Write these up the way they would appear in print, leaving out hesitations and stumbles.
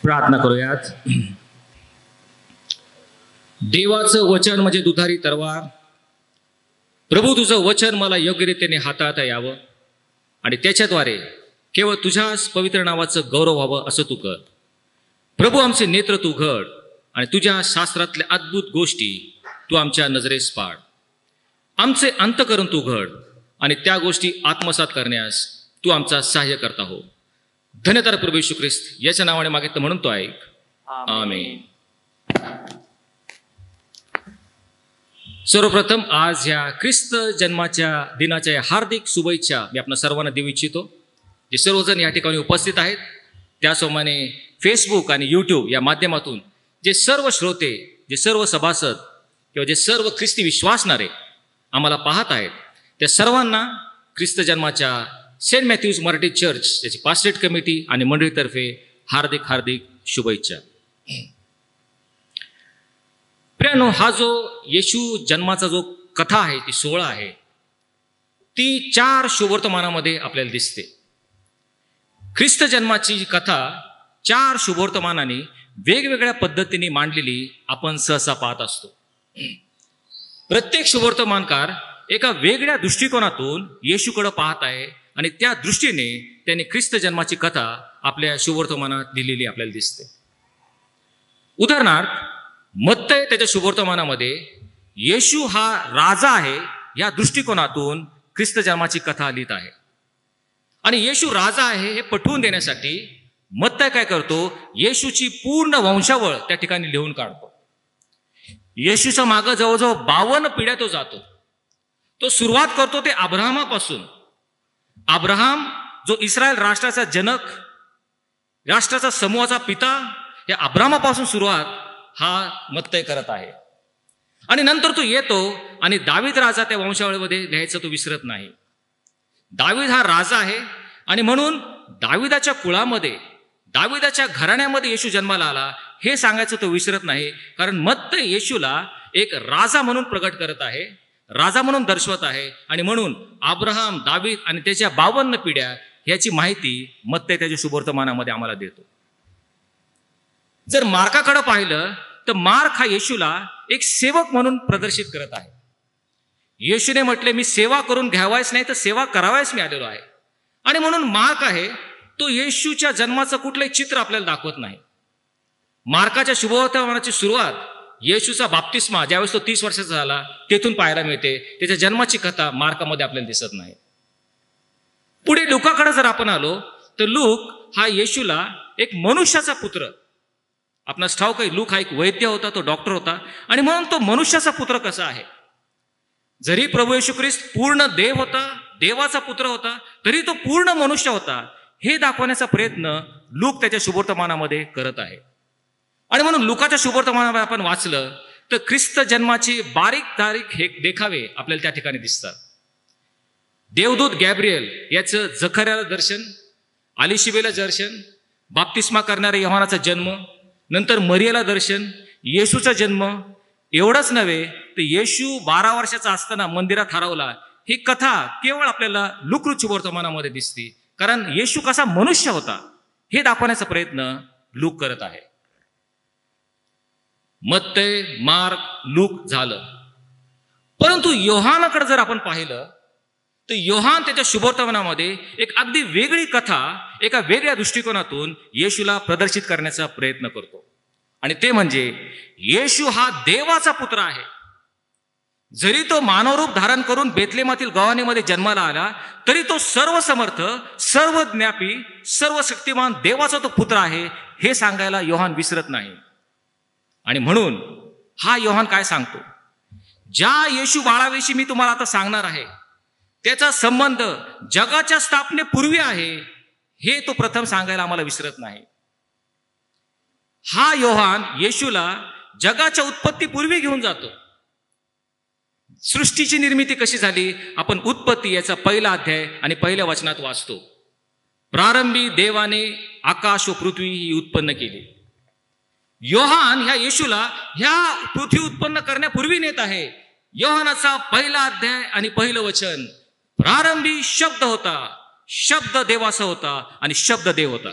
प्रार्थना करूयात. देवाचं वचन म्हणजे दुधारी तलवार. प्रभू, तुझं वचन मला योग्य रीतीने हाताळता यावं आणि त्याच्याद्वारे केवळ तुझ्याच पवित्र नावाचं गौरव व्हावं असं तू कर. प्रभू, आमचे नेत्र तू उघड आणि तुझ्या शास्त्रातल्या अद्भुत गोष्टी तू आमच्या नजरेस पाड. आमचे अंतःकरण तू उघड आणि त्या गोष्टी आत्मसात करण्यास तू आमचा सहाय्य करता हो. धन्यतार प्रभू येशू ख्रिस्त याच्या नावाने मागितलं म्हणून तो ऐक. आमेन. सर्वप्रथम आज ह्या ख्रिस्त जन्माच्या दिनाच्या हार्दिक शुभेच्छा मी आपल्या सर्वांना देऊ इच्छितो. जे सर्वजण या ठिकाणी उपस्थित आहेत, त्याचप्रमाणे फेसबुक आणि यूट्यूब या माध्यमातून जे सर्व श्रोते, जे सर्व सभासद किंवा जे सर्व ख्रिस्ती विश्वासणारे आम्हाला पाहत आहेत, त्या सर्वांना ख्रिस्त जन्माच्या सेंट मॅथ्यूज मराठी चर्च याची पास्टेट कमिटी आणि मंडळीतर्फे हार्दिक हार्दिक शुभेच्छा. प्रियानो, हा जो येशू जन्माचा जो कथा आहे, ती सोहळा आहे, ती 4 शुभवर्तमानामध्ये आपल्याला दिसते. ख्रिस्त जन्माची कथा 4 शुभवर्तमानाने वेगवेगळ्या पद्धतीने मांडलेली आपण सहसा पाहत असतो. प्रत्येक शुभवर्तमानकार एका वेगळ्या दृष्टिकोनातून येशूकडे पाहत आहे आणि त्या दृष्टीने त्यांनी ख्रिस्त जन्माची कथा आपल्या शुभवर्तमानात लिहिलेली आपल्याला दिसते. उदाहरणार्थ, मत्तय त्याच्या शुभवर्तमानामध्ये येशू हा राजा आहे या दृष्टिकोनातून ख्रिस्त जन्माची कथा लिहित आहे. आणि येशू राजा आहे हे पटवून देण्यासाठी मत्तय काय करतो, येशूची पूर्ण वंशावळ त्या ठिकाणी लिहून काढतो. येशूच्या मागं जवळजवळ 52 पिढ्या तो जातो. तो सुरुवात करतो ते अब्राहमापासून. अब्राहम जो इस्रायल राष्ट्राचा जनक, राष्ट्राचा समूहाचा पिता, या अब्राहमापासून सुरुवात हा मत्तय करत आहे. आणि नंतर तो येतो आणि दावीद राजा त्या वंशावळीमध्ये लिहायचं तो विसरत नाही. दावीद हा राजा आहे आणि म्हणून दाविदाच्या कुळामध्ये, दाविदाच्या घराण्यामध्ये येशू जन्माला आला हे सांगायचं तो विसरत नाही. कारण मत्तय येशूला एक राजा म्हणून प्रगट करत आहे, राजा म्हणून दर्शवत आहे. आणि म्हणून अब्राहम, दावीद आणि त्याच्या 52 पिढ्या याची माहिती मत्तय त्याच्या शुभवर्तमानामध्ये आम्हाला देतो. जर मार्काकडे पाहिलं तर मार्क हा येशूला एक सेवक म्हणून प्रदर्शित करत आहे. येशूने म्हटले, मी सेवा करून घ्यावायच नाही तर सेवा करावायच मी आलेलो आहे. आणि म्हणून मार्क आहे तो येशूच्या जन्माचं कुठलंही चित्र आपल्याला दाखवत नाही. मार्काच्या शुभवर्तमानाची सुरुवात येशूचा बाप्तिस्मा ज्यावेळेस तो 30 वर्षाचा झाला तेथून पाहायला मिळते. त्याच्या जन्माची कथा मार्कामध्ये आपल्याला दिसत नाही. पुढे लूकाकडे जर आपण आलो तर लूक हा येशूला एक मनुष्याचा पुत्र, आपणास ठाऊक आहे लूक हा एक वैद्य होता, तो डॉक्टर होता. आणि म्हणून तो मनुष्याचा पुत्र कसा आहे, जरी प्रभू येशू ख्रिस्त पूर्ण देव होता, देवाचा पुत्र होता, तरी तो पूर्ण मनुष्य होता हे दाखवण्याचा प्रयत्न लूक त्याच्या शुभवर्तमानामध्ये करत आहे. आणि म्हणून लुकाच्या शुभवर्तमानामध्ये आपण वाचलं तर ख्रिस्त जन्माचे बारीक हे देखावे आपल्याला त्या ठिकाणी दिसतात. देवदूत गॅब्रिएल याचं जखर्याला दर्शन, अलिशिबेला दर्शन, बाप्तिस्मा करणाऱ्या योहानाचा जन्म, नंतर मरियाला दर्शन, येशूचा जन्म. एवढंच नव्हे तर येशू 12 वर्षाचा असताना मंदिरात हरवला ही कथा केवळ आपल्याला लूक शुभवर्तमानामध्ये दिसते. कारण येशू कसा मनुष्य होता हे दाखवण्याचा प्रयत्न लूक करत आहे. मत्तय, मार्क, लूक झालं. परंतु योहानाकडे जर आपण पाहिलं तर योहान त्याच्या शुभवर्तमानामध्ये एक अगदी वेगळी कथा एका वेगळ्या दृष्टिकोनातून येशूला प्रदर्शित करण्याचा प्रयत्न करतो. आणि ते म्हणजे येशू हा देवाचा पुत्र आहे. जरी तो मानवरूप धारण करून बेथलेमातील गव्हाणीमध्ये जन्माला आला तरी तो सर्वसमर्थ, सर्वज्ञापी, सर्वशक्तिमान देवाचा तो पुत्र आहे हे सांगायला योहान विसरत नाही. आणि म्हणून हा योहान काय सांगतो, ज्या येशू बाळाविषयी मी तुम्हाला आता सांगणार आहे त्याचा संबंध जगाच्या स्थापनेपूर्वी आहे हे तो प्रथम सांगायला आम्हाला विसरत नाही. हा योहान येशूला जगाच्या उत्पत्तीपूर्वी घेऊन जातो. सृष्टीची निर्मिती कशी झाली आपण उत्पत्ती याचा 1ला अध्याय आणि 1ल्या वचनात वाचतो. प्रारंभी देवाने आकाश व पृथ्वी ही उत्पन्न केली. योहान ह्या येशूला ह्या पृथ्वी उत्पन्न करण्यापूर्वी नेत आहे. योहानाचा 1ला अध्याय आणि 1लं वचन, प्रारंभी शब्द होता, शब्द देवाचा होता आणि शब्द देव होता.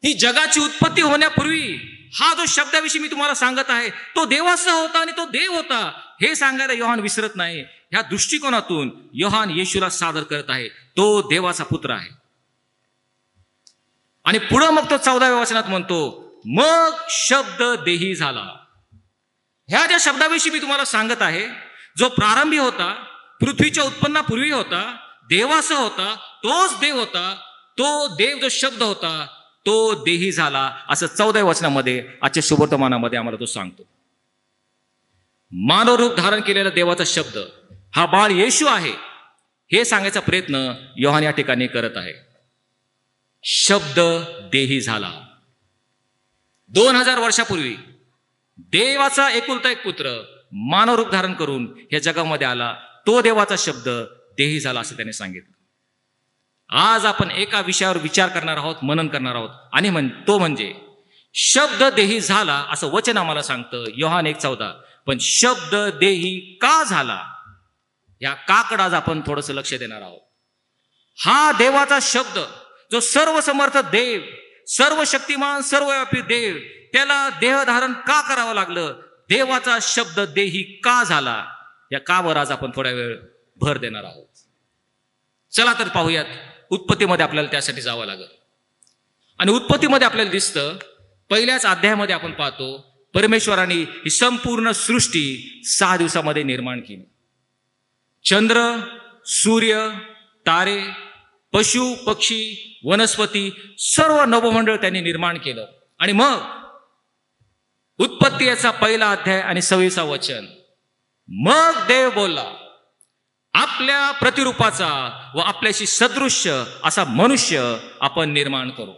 ही जगाची उत्पत्ती होण्यापूर्वी हा जो शब्दाविषयी मी तुम्हाला सांगत आहे तो देवाचा होता आणि तो देव होता हे सांगायला योहान विसरत नाही. ह्या दृष्टिकोनातून योहान येशूला सादर करत आहे. तो देवाचा पुत्र आहे. आणि पुढं मग तो 14व्या वचनात म्हणतो, मग शब्द देही झाला. ह्या ज्या शब्दाविषयी मी तुम्हाला सांगत आहे, जो प्रारंभी होता, पृथ्वीच्या उत्पन्नापूर्वी होता, देवाचा होता, तोच देव होता, तो देव जो शब्द होता तो देही झाला, असं 14व्या वचनामध्ये आजच्या शुभवर्तमानामध्ये आम्हाला तो सांगतो. मानव रूप धारण केलेला देवाचा शब्द हा बाळ येशू आहे हे सांगायचा प्रयत्न योहान या ठिकाणी करत आहे. शब्द देही झाला. 2000 वर्षापूर्वी देवाचा एकुलता एक पुत्र मानव रूप धारण करून या जगामध्ये आला. तो देवाचा शब्द देही झाला असं त्याने सांगितलं. आज आपण एका विषयावर विचार करणार आहोत, मनन करणार आहोत, आणि तो म्हणजे शब्द देही झाला असं वचन आम्हाला सांगतं योहान 1:14. पण शब्द देही का झाला या काकडं आज आपण थोडंसं लक्ष देणार आहोत. हा देवाचा शब्द जो सर्व समर्थ देव, सर्व शक्तिमान, सर्वव्यापी देव, त्याला देह धारण का करावं लागलं, देवाचा शब्द देही का झाला, या कावर आज आपण थोड्या वेळ भर देणार आहोत. चला तर पाहूयात. उत्पत्तीमध्ये आपल्याला त्यासाठी जावं लागेल. आणि उत्पत्तीमध्ये आपल्याला दिसतं, पहिल्याच अध्यायामध्ये आपण पाहतो परमेश्वराने ही संपूर्ण सृष्टी 6 दिवसामध्ये निर्माण केली. चंद्र, सूर्य, तारे, पशु, पक्षी, वनस्पती, सर्व नभोमंडळ त्यांनी निर्माण केलं. आणि मग उत्पत्ती याचा पहिला अध्याय आणि 26 वचन, मग देव बोलला, आपल्या प्रतिरूपाचा व आपल्याशी सदृश्य असा मनुष्य आपण निर्माण करू.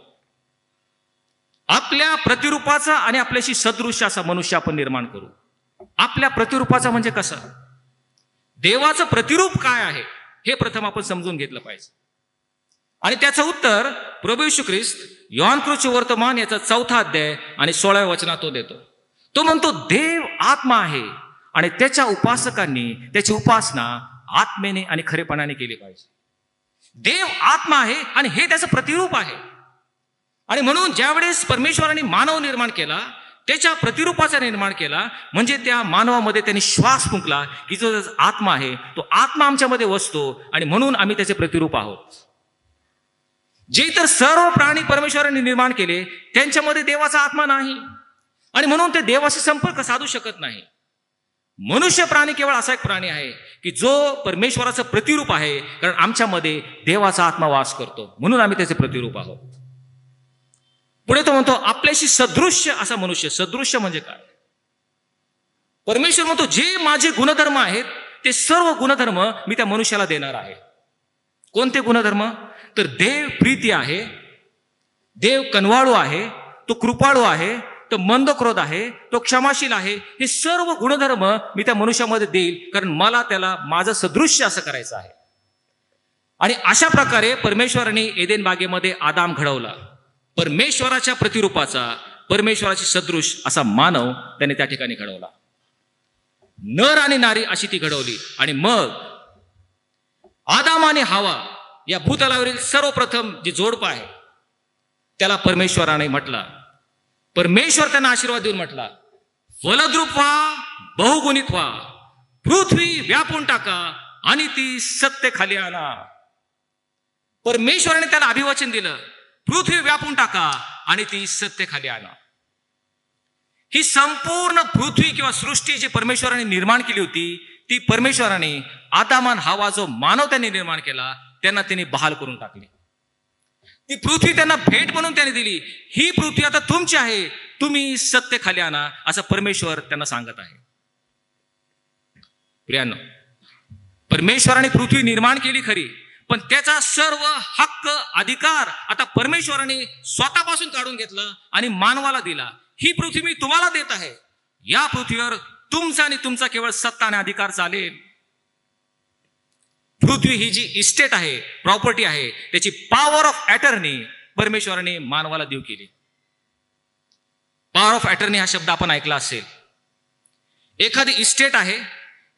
आपल्या प्रतिरूपाचा आणि आपल्याशी सदृश्य असा मनुष्य आपण निर्माण करू. आपल्या प्रतिरूपाचा म्हणजे कसं, देवाचं प्रतिरूप काय आहे हे प्रथम आपण समजून घेतलं पाहिजे. आणि त्याचं उत्तर प्रभू येशू ख्रिस्त योहान कृतचे वर्तमान याचा 4था अध्याय आणि 16व्या वचनात तो देतो. तो म्हणतो, देव आत्मा आहे आणि त्याच्या उपासकांनी त्याची उपासना आत्मेने आणि खरेपणाने केली पाहिजे. देव आत्मा आहे आणि हे त्याचं प्रतिरूप आहे. आणि म्हणून ज्यावेळेस परमेश्वराने मानव निर्माण केला, त्याच्या प्रतिरूपाचा निर्माण केला, म्हणजे त्या मानवामध्ये त्यांनी श्वास फुंकला की जो आत्मा आहे तो आत्मा आमच्यामध्ये वसतो आणि म्हणून आम्ही त्याचे प्रतिरूप आहोत. जे इतर सर्व प्राणी परमेश्वराने निर्माण केले त्यांच्यामध्ये देवाचा आत्मा नाही आणि म्हणून ते देवाशी संपर्क साधू शकत नाही. मनुष्य प्राणी केवळ असा एक प्राणी आहे की जो परमेश्वराचं प्रतिरूप आहे, कारण आमच्यामध्ये देवाचा आत्मा वास करतो म्हणून आम्ही त्याचे प्रतिरूप आहोत. पुढे तो म्हणतो, आपल्याशी सदृश्य असा मनुष्य. सदृश्य म्हणजे काय? परमेश्वर म्हणतो, जे माझे गुणधर्म आहेत ते सर्व गुणधर्म मी त्या मनुष्याला देणार आहे. कोणते गुणधर्म? तर देव प्रीती आहे, देव कनवाळू आहे, तो कृपाळू आहे, तो मंदक्रोध आहे, तो क्षमाशील आहे. हे सर्व गुणधर्म मी त्या मनुष्यामध्ये देईल, कारण मला त्याला माझं सदृश्य असं करायचं आहे. आणि अशा प्रकारे परमेश्वराने एदेन बागेमध्ये आदाम घडवला. परमेश्वराच्या प्रतिरूपाचा, परमेश्वराची सदृश असा मानव त्याने त्या ठिकाणी घडवला. नर आणि नारी अशी ती घडवली. आणि मग आदाम आणि हवा या भूतलावरील सर्वप्रथम जे जोडपं आहे त्याला परमेश्वराने म्हटला, परमेश्वर त्यांना आशीर्वाद देऊन म्हटला, फलद्रूप व्हा, बहुगुणित व्हा, पृथ्वी व्यापून टाका आणि ती सत्य खाली आणा. परमेश्वराने त्याला अभिवचन दिलं, पृथ्वी व्यापून टाका आणि ती सत्य खाली आणा. ही संपूर्ण पृथ्वी किंवा सृष्टी जी परमेश्वराने निर्माण केली होती ती परमेश्वराने आदामान हवा जो मानव त्यांनी निर्माण केला त्यांना त्यांनी बहाल करून टाकली. ती पृथ्वी त्यांना भेट म्हणून त्यांनी दिली. ही पृथ्वी आता तुमची आहे, तुम्ही सत्य खाली आणा असं परमेश्वर त्यांना सांगत आहे. प्रियांनो, परमेश्वराने पृथ्वी निर्माण केली खरी, पण त्याचा सर्व हक्क अधिकार आता परमेश्वराने स्वतःपासून काढून घेतला आणि मानवाला दिला. ही पृथ्वी मी तुम्हाला देत आहे, या पृथ्वीवर तुमचा आणि तुमचा केवळ सत्ता आणि अधिकार चालेल. पृथ्वी ही जी इस्टेट आहे, प्रॉपर्टी आहे, त्याची पॉवर ऑफ अटर्नी परमेश्वराने मानवाला देऊ केली. पॉवर ऑफ अटर्नी हा शब्द आपण ऐकला असेल. एखादी इस्टेट आहे,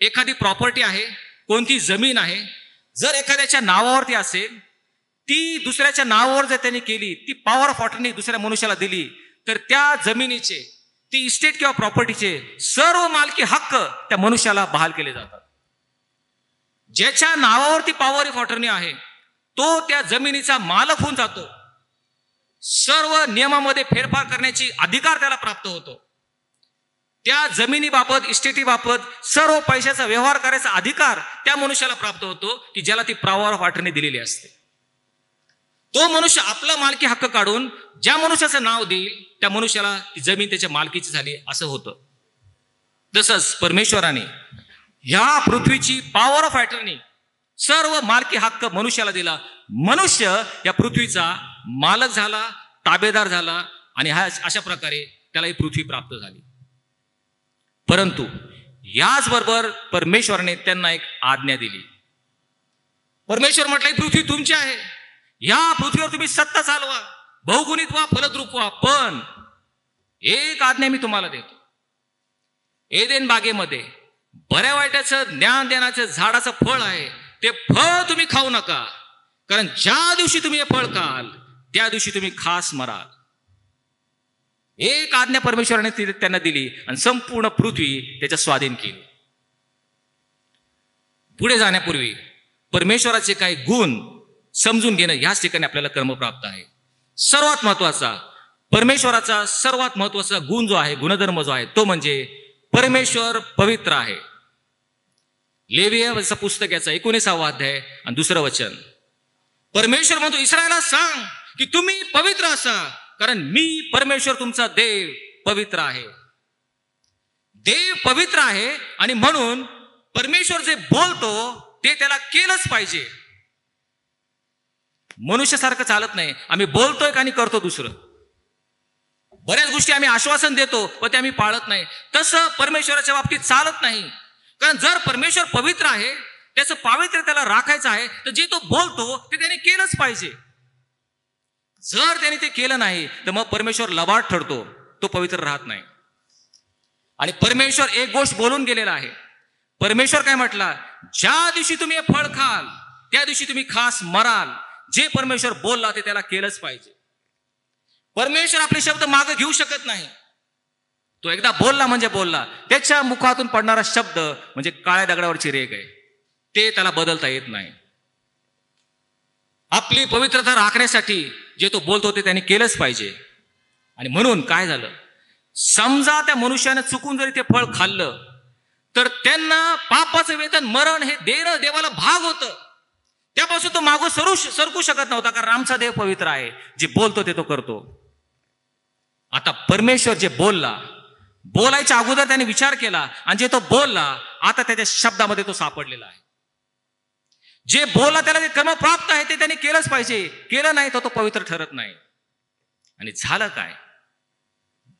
एखादी प्रॉपर्टी आहे, कोणती जमीन आहे, जर एखाद्याच्या नावावरती असेल ती दुसऱ्याच्या नावावर जर त्यांनी केली, ती पॉवर ऑफ अटर्नी दुसऱ्या मनुष्याला दिली, तर त्या जमिनीचे, ती इस्टेट किंवा प्रॉपर्टीचे सर्व मालकी हक्क त्या मनुष्याला बहाल केले जातात. ज्याच्या नावावरती पॉवर ऑफ अटर्नी आहे तो त्या जमिनीचा मालक होऊन जातो. सर्व नियमामध्ये फेरफार करण्याची अधिकार त्याला प्राप्त होतो. त्या जमिनीबाबत, इस्टेटीबाबत सर्व पैशाचा व्यवहार करायचा अधिकार त्या मनुष्याला प्राप्त होतो की ज्याला ती पॉवर ऑफ अटर्नी दिलेली असते. तो मनुष्य आपला मालकी हक्क काढून ज्या मनुष्याचं नाव देईल त्या मनुष्याला ती जमीन त्याच्या मालकीची झाली असं होतं. तसंच परमेश्वराने ह्या पृथ्वीची पॉवर ऑफ अटर्नी, सर्व मालकी हक्क मनुष्याला दिला. मनुष्य या पृथ्वीचा मालक झाला, ताबेदार झाला आणि अशा प्रकारे त्याला ही पृथ्वी प्राप्त झाली. परंतु याचबरोबर परमेश्वराने त्यांना एक आज्ञा दिली. परमेश्वर म्हटलं, ही पृथ्वी तुमची आहे, या पृथ्वीवर तुम्ही सत्ता चालवा, बहुगुणित व्हा, फलद्रूप व्हा, पण एक आज्ञा मी तुम्हाला देतो. एदेन बागेमध्ये बऱ्या वाईटाचं ज्ञान देण्याचं झाडाचं फळ आहे, ते फळ तुम्ही खाऊ नका, कारण ज्या दिवशी तुम्ही हे फळ खाल त्या दिवशी तुम्ही खास मराल. एक आज्ञा परमेश्वराने त्यांना दिली आणि संपूर्ण पृथ्वी त्याच्या स्वाधीन केली. पुढे जाण्यापूर्वी परमेश्वराचे काही गुण समजून घेणं याच ठिकाणी आपल्याला क्रमप्राप्त आहे. सर्वात महत्वाचा, परमेश्वराचा सर्वात महत्वाचा गुण जो आहे, गुणधर्म जो आहे, तो म्हणजे परमेश्वर पवित्र आहे. लेवियाचं पुस्तक याचा 19वा अध्याय आणि 2रं वचन. परमेश्वर म्हणतो, इस्रायला सांग की तुम्ही पवित्र असा, कारण मी परमेश्वर तुमचा देव पवित्र आहे. देव पवित्र आहे आणि म्हणून परमेश्वर जे बोलतो ते त्याला केलंच पाहिजे. मनुष्यासारखं चालत नाही. आम्ही बोलतोय आणि करतो दुसरं. बऱ्याच गोष्टी आम्ही आश्वासन देतो पण ते आम्ही पाळत नाही. तसं परमेश्वराच्या बाबतीत चालत नाही. कारण जर परमेश्वर पवित्र आहे, त्याचं पावित्र्य त्याला राखायचं आहे, तर जे तो बोलतो ते त्याने केलंच पाहिजे. जर त्याने ते केलं नाही तर मग परमेश्वर लबाड ठरतो, तो पवित्र राहत नाही. आणि परमेश्वर एक गोष्ट बोलून गेलेला आहे. परमेश्वर काय म्हटला, ज्या दिवशी तुम्ही हे फळ खाल त्या दिवशी तुम्ही खास मराल. जे परमेश्वर बोलला ते त्याला केलंच पाहिजे. परमेश्वर आपले शब्द मागे घेऊ शकत नाही. तो एकदा बोलला म्हणजे बोलला. त्याच्या मुखातून पडणारा शब्द म्हणजे काळ्या दगडावरची रेघ आहे, ते त्याला बदलता येत नाही. आपली पवित्रता राखण्यासाठी जे तो बोलतो ते त्याने केलंच पाहिजे. आणि म्हणून काय झालं, समजा त्या मनुष्याने चुकून जरी ते फळ खाल्लं तर त्यांना पापाचं वेतन मरण हे देणं देवाला भाग होतं. त्यापासून तो मागो सरकू शकत नव्हता, कारण आमचा देव पवित्र आहे. जे बोलतो ते तो करतो. आता परमेश्वर जे बोलायच्या अगोदर त्याने विचार केला आणि जे तो बोलला आता त्याच्या शब्दामध्ये तो सापडलेला आहे. जे बोलला त्याला जे कर्म प्राप्त आहे ते त्याने केलंच पाहिजे. केलं नाही तर तो पवित्र ठरत नाही. आणि झालं काय,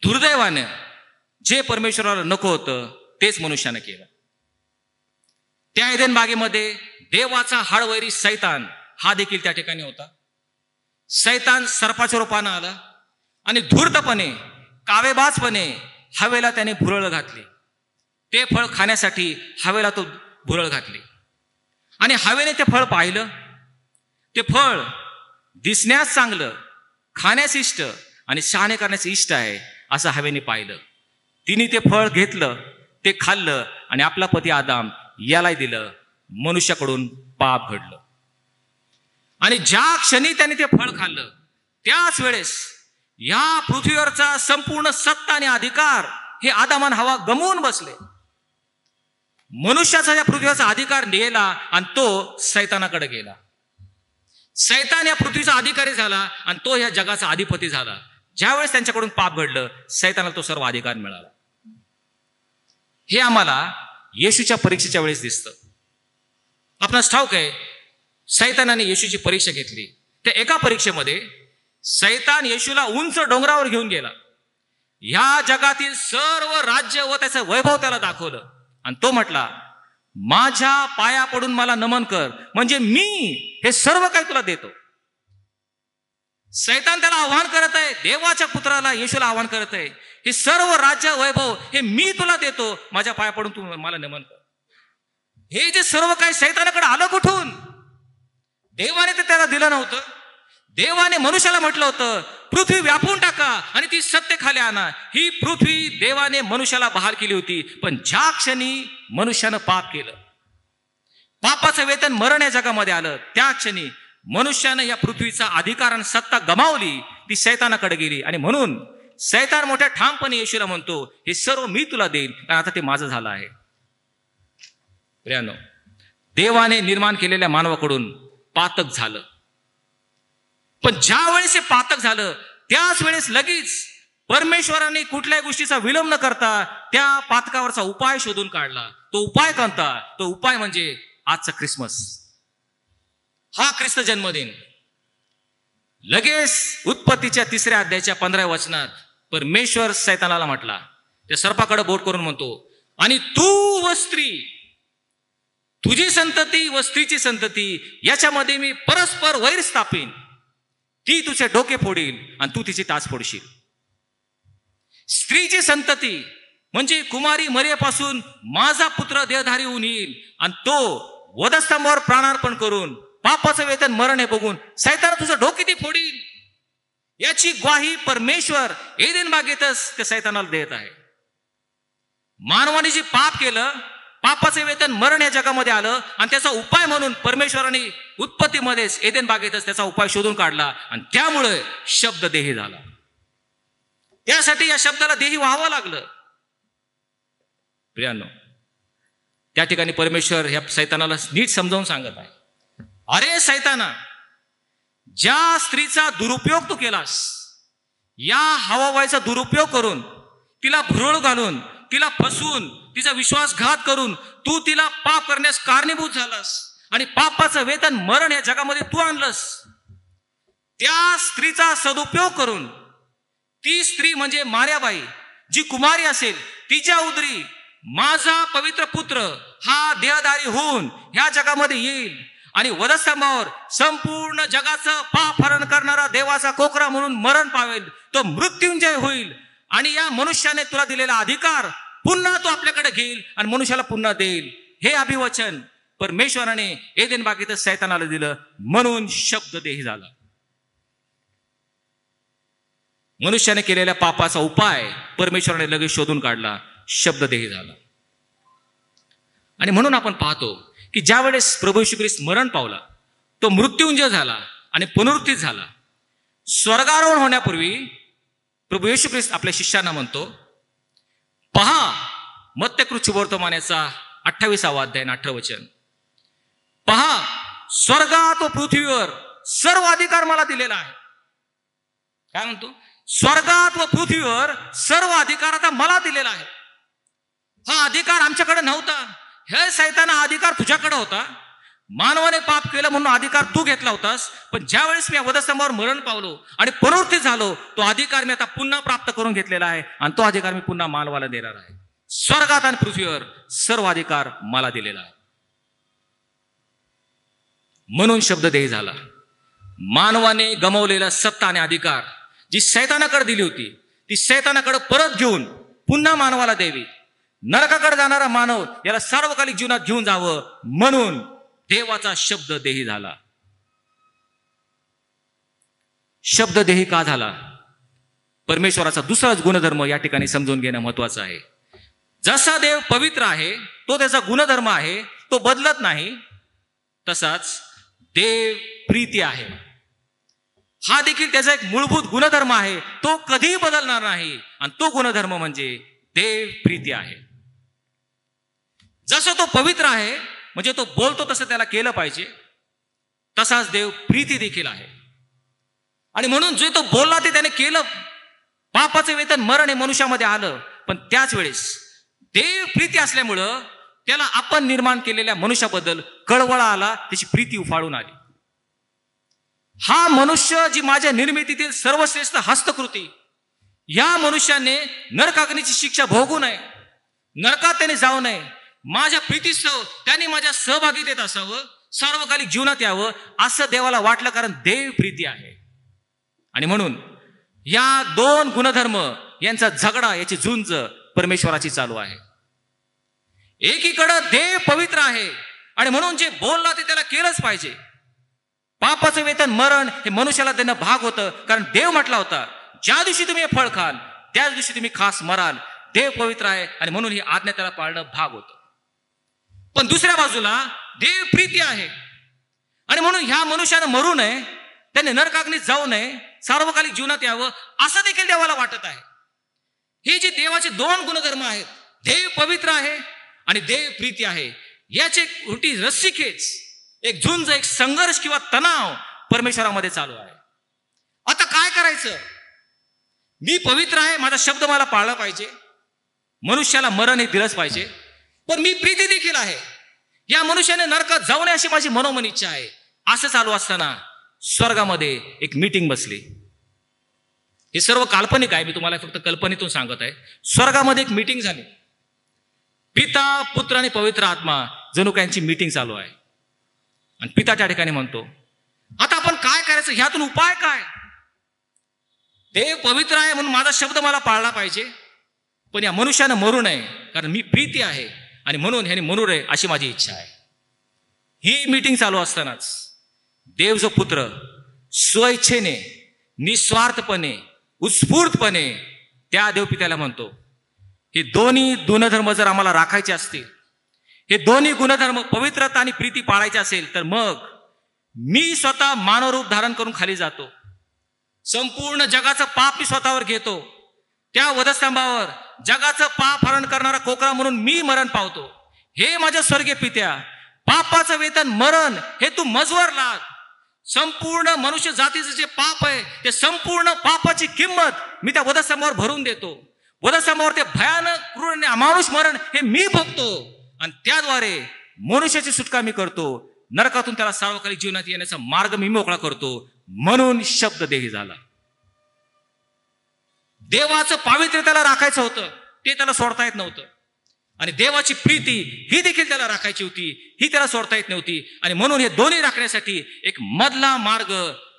दुर्दैवानं जे परमेश्वराला नको होतं तेच मनुष्यानं केलं. त्या एदेन बागेमध्ये देवाचा हाडवैरी सैतान हा देखील त्या ठिकाणी होता. सैतान सर्पाच्या रूपानं आला आणि धूर्तपणे, कावेबाजपणे हवेला त्याने भुरळ घातली. ते फळ खाण्यासाठी हवेला तो भुरळ घातली आणि हवेने ते फळ पाहिलं. ते फळ दिसण्यास चांगलं, खाण्यास इष्ट आणि शहाणे करण्यास इष्ट आहे असं हवेने पाहिलं. तिने ते फळ घेतलं, ते खाल्लं आणि आपला पती आदाम यालाही दिलं. मनुष्याकडून पाप घडलं. आणि ज्या क्षणी त्याने ते फळ खाल्लं त्याच वेळेस या पृथ्वीवरचा संपूर्ण सत्ता आणि अधिकार हे आदाम आणि हवा गमवून बसले. मनुष्याचा या पृथ्वीवरचा अधिकार नेला आणि तो सैतानाकडे गेला. सैतान या पृथ्वीचा अधिकारी झाला आणि तो या जगाचा अधिपती झाला. ज्यावेळेस त्यांच्याकडून पाप घडलं सैतानाला तो सर्व अधिकार मिळाला. हे आम्हाला येशूच्या परीक्षेच्या वेळेस दिसतं. आपणास ठाऊक आहे, सैतानाने येशूची परीक्षा घेतली. त्या एका परीक्षेमध्ये सैतान येशूला उंच डोंगरावर घेऊन गेला. ह्या जगातील सर्व राज्य व त्याचं वैभव त्याला दाखवलं आणि तो म्हटला, माझ्या पाया पडून मला नमन कर, म्हणजे मी हे सर्व काही तुला देतो. सैतान त्याला आव्हान करत आहे, देवाच्या पुत्राला येशूला आव्हान करत आहे, हे सर्व राज्य वैभव हे मी तुला देतो, माझ्या पाया पडून तू मला नमन कर. हे जे सर्व काही सैतानाकडे आलं कुठून? देवाने ते त्याला दिलं नव्हतं. देवाने मनुष्याला म्हटलं होतं पृथ्वी व्यापून टाका आणि ती सत्य खाली आणा. ही पृथ्वी देवाने मनुष्याला बहाल केली होती. पण ज्या क्षणी मनुष्यानं पाप केलं, पापाचं वेतन मरण या जगामध्ये आलं, त्या क्षणी मनुष्यानं या पृथ्वीचा अधिकार आणि सत्ता गमावली. ती शैतानाकडे गेली आणि म्हणून शैतान मोठ्या ठामपणे येशूला म्हणतो हे सर्व मी तुला देईन, कारण आता ते माझं झालं आहे. प्रियानो, देवाने निर्माण केलेल्या मानवाकडून पातक झालं. पण ज्या वेळेस हे पातक झालं त्याच वेळेस लगेच परमेश्वराने कुठल्याही गोष्टीचा विलंब न करता त्या पातकावरचा उपाय शोधून काढला. तो उपाय कोणता? तो उपाय म्हणजे आजचा ख्रिसमस, हा ख्रिस्त जन्मदिन. लगेच उत्पत्तीच्या 3 अध्यायाच्या 15 वचनात परमेश्वर सैतानाला म्हटला, त्या सर्पाकडे बोट करून म्हणतो, आणि तू व स्त्री, तुझी संतती व स्त्रीची संतती याच्यामध्ये मी परस्पर वैर स्थापीन. ती तुझे डोके फोडील आणि तू तिची टाच फोडशील. स्त्रीची संतती म्हणजे कुमारी मरियेपासून माझा पुत्र देहधारी होऊन येईल आणि तो वधस्तंभावर प्राणार्पण करून पापाचं वेतन मरण हे बघून सैतान तुझं डोके ती फोडील. याची ग्वाही परमेश्वर एदेन बागेतच त्या सैतानाला देत आहे. मानवाने जे पाप केलं, पापाचे वेतन मरण या जगामध्ये आलं आणि त्याचा उपाय म्हणून परमेश्वराने उत्पत्तीमध्येच एदेन बागेतच त्याचा उपाय शोधून काढला आणि त्यामुळे शब्द देही झाला. त्यासाठी या शब्दाला देही व्हावं लागलं. प्रियांनो, त्या ठिकाणी परमेश्वर ह्या सैतानाला नीट समजावून सांगत आहे, अरे सैताना, ज्या स्त्रीचा दुरुपयोग तू केलास, या हवाबाईचा दुरुपयोग करून तिला भुरळ घालून, तिला फसवून, तिचा विश्वासघात करून तू तिला पाप करण्यास कारणीभूत झालास आणि पापाचं वेतन मरण या जगामध्ये तू आणलंस. त्या स्त्रीचा सदुपयोग करून, ती स्त्री म्हणजे मार्याबाई जी कुमारी असेल, तिच्या उदरी माझा पवित्र पुत्र हा देहधारी होऊन ह्या जगामध्ये येईल आणि वधस्तंभावर संपूर्ण जगाचं पाप हरण करणारा देवाचा कोकरा म्हणून मरण पावेल. तो मृत्युंजय होईल आणि या मनुष्याने तुला दिलेला अधिकार पुन्हा तो आपल्याकडे घेईल आणि मनुष्याला पुन्हा देईल. हे अभिवचन परमेश्वराने एदेन बागेतच सैतानाला दिलं, म्हणून शब्द देही झाला. मनुष्याने केलेल्या पापाचा उपाय परमेश्वराने लगेच शोधून काढला, शब्द देही झाला. आणि म्हणून आपण पाहतो की ज्या वेळेस प्रभू येशू ख्रिस्त मरण पावला, तो मृत्युंजय झाला आणि पुनरुत्थित झाला. स्वर्गारोहण होण्यापूर्वी प्रभू येशू ख्रिस्त आपल्या शिष्यांना म्हणतो, पहा मत्तकृत शुभवर्तमानाचा 28वा अध्याय 18 वचन, पहा स्वर्गात व पृथ्वीवर सर्व अधिकार मला दिलेला आहे. काय म्हणतो? स्वर्गात व पृथ्वीवर सर्व अधिकार आता मला दिलेला आहे. हा अधिकार आमच्याकडे नव्हता. हे सैताना, हा अधिकार तुझ्याकडे होता. मानवाने पाप केलं म्हणून अधिकार तू घेतला होतास. पण ज्या वेळेस मी वधस्तंभावर मरण पावलो आणि पुनरुत्थित झालो, तो अधिकार मी आता पुन्हा प्राप्त करून घेतलेला आहे आणि तो अधिकार मी पुन्हा मानवाला देणार आहे. स्वर्गात आणि पृथ्वीवर सर्व अधिकार मला दिलेला आहे. म्हणून शब्द देही झाला. मानवाने गमावलेला सत्ता आणि अधिकार जी सैतानाकडे दिली होती, ती सैतानाकडे परत घेऊन पुन्हा मानवाला द्यावी. नरकाकडे जाणारा मानव याला सार्वकालिक जीवनात घेऊन जावं, म्हणून देवाचा शब्द देही झाला. शब्द देही का झाला? परमेश्वराचा दुसराच गुणधर्म या ठिकाणी समजून घेणं महत्वाचं आहे. जसा देव पवित्र आहे, तो त्याचा गुणधर्म आहे, तो बदलत नाही. तसाच देव प्रीती आहे, हा देखील त्याचा एक मूलभूत गुणधर्म आहे, तो कधीही बदलणार नाही. आणि तो गुणधर्म म्हणजे देव प्रीती आहे. जसं तो पवित्र आहे, म्हणजे तो बोलतो तसं त्याला केलं पाहिजे, तसाच देव प्रीती देखील आहे. आणि म्हणून जे तो बोलला ते त्याने केलं. पापाचं वेतन मरण हे मनुष्यामध्ये आलं, पण त्याच वेळेस देव प्रीती असल्यामुळं त्याला आपण निर्माण केलेल्या मनुष्याबद्दल कळवळा आला, त्याची प्रीती उफाळून आली. हा मनुष्य जी माझ्या निर्मितीतील सर्वश्रेष्ठ हस्तकृती, या मनुष्याने नरकाग्नीची शिक्षा भोगू नये, नरकात त्याने जाऊ नये. माझ्या प्रीतीस्तव त्यांनी माझ्या सहभागीतेत असावं, सार्वकालिक जीवनात यावं, असं देवाला वाटलं, कारण देव प्रीती आहे. आणि म्हणून या दोन गुणधर्म यांचा झगडा, याची झुंज परमेश्वराची चालू आहे. एकीकडं देव पवित्र आहे आणि म्हणून जे बोलला ते त्याला केलंच पाहिजे. पापाचं वेतन मरण हे मनुष्याला देणं भाग होतं, कारण देव म्हटला होता ज्या दिवशी तुम्ही हे फळ खाल त्याच दिवशी तुम्ही खास मराल. देव पवित्र आहे आणि म्हणून ही आज्ञा त्याला पाळणं भाग होतं. पण दुसऱ्या बाजूला देव प्रीती आहे आणि म्हणून ह्या मनुष्यानं मरू नये, त्याने नरकाग्नीत जाऊ नये, सार्वकालिक जीवनात यावं असं देखील देवाला वाटत आहे. हे जे देवाचे दोन गुणधर्म आहेत, देव पवित्र आहे आणि देव प्रीती आहे, याचे उलटी रस्सी खेच, एक झुंज, एक संघर्ष किंवा तणाव परमेश्वरामध्ये चालू आहे. आता काय करायचं? मी पवित्र आहे, माझा शब्द मला पाळला पाहिजे, मनुष्याला मरण हे दिलंच पाहिजे, पण मी प्रीती देखील आहे, या मनुष्याने नरकात जाऊ नये अशी माझी मनोमन इच्छा आहे. असं चालू असताना स्वर्गामध्ये एक मीटिंग बसली. हे सर्व काल्पनिक आहे, मी तुम्हाला फक्त कल्पनेतून सांगत आहे. स्वर्गामध्ये एक मीटिंग झाली. पिता, पुत्र आणि पवित्र आत्मा जणू काय यांची मीटिंग चालू आहे. आणि पिता त्या ठिकाणी म्हणतो, आता आपण काय करायचं, ह्यातून उपाय काय? देव पवित्र आहे म्हणून माझा शब्द मला पाळला पाहिजे, पण या मनुष्यानं मरू नये, कारण मी प्रीती आहे आणि म्हणून ह्याने मरू नये अशी माझी इच्छा आहे. ही मीटिंग चालू असतानाच देव जो पुत्र स्वइच्छेने, निस्वार्थपणे, उत्स्फूर्तपणे त्या देवपित्याला म्हणतो, हे दोन्ही गुणधर्म जर आम्हाला राखायचे असतील, हे दोन्ही गुणधर्म पवित्रता आणि प्रीती पाळायचे असेल, तर मग मी स्वतः मानवरूप धारण करून खाली जातो, संपूर्ण जगाचं पाप मी स्वतःवर घेतो, त्या वधस्तंभावर जगाचं पाप हरण करणारा कोकरा म्हणून मी मरण पावतो. हे माझ्या स्वर्गीय पित्या, पापाचं वेतन मरण हे तू मजवर लाद. संपूर्ण मनुष्य जातीचं जे पाप आहे, ते संपूर्ण पापाची किंमत मी त्या वधस्तंभावर भरून देतो. वधस्तंभावर ते भयानक, क्रूर आणि अमानुष मरण हे मी भोगतो आणि त्याद्वारे मनुष्याची सुटका मी करतो. नरकातून त्याला सार्वकालिक जीवनात येण्याचा मार्ग मी मोकळा करतो. म्हणून शब्द देही झाला. देवाचं पावित्र्य त्याला राखायचं होतं, ते त्याला सोडता येत नव्हतं. आणि देवाची प्रीती ही देखील त्याला राखायची होती, ही त्याला सोडता येत नव्हती. आणि म्हणून हे दोन्ही राखण्यासाठी एक मधला मार्ग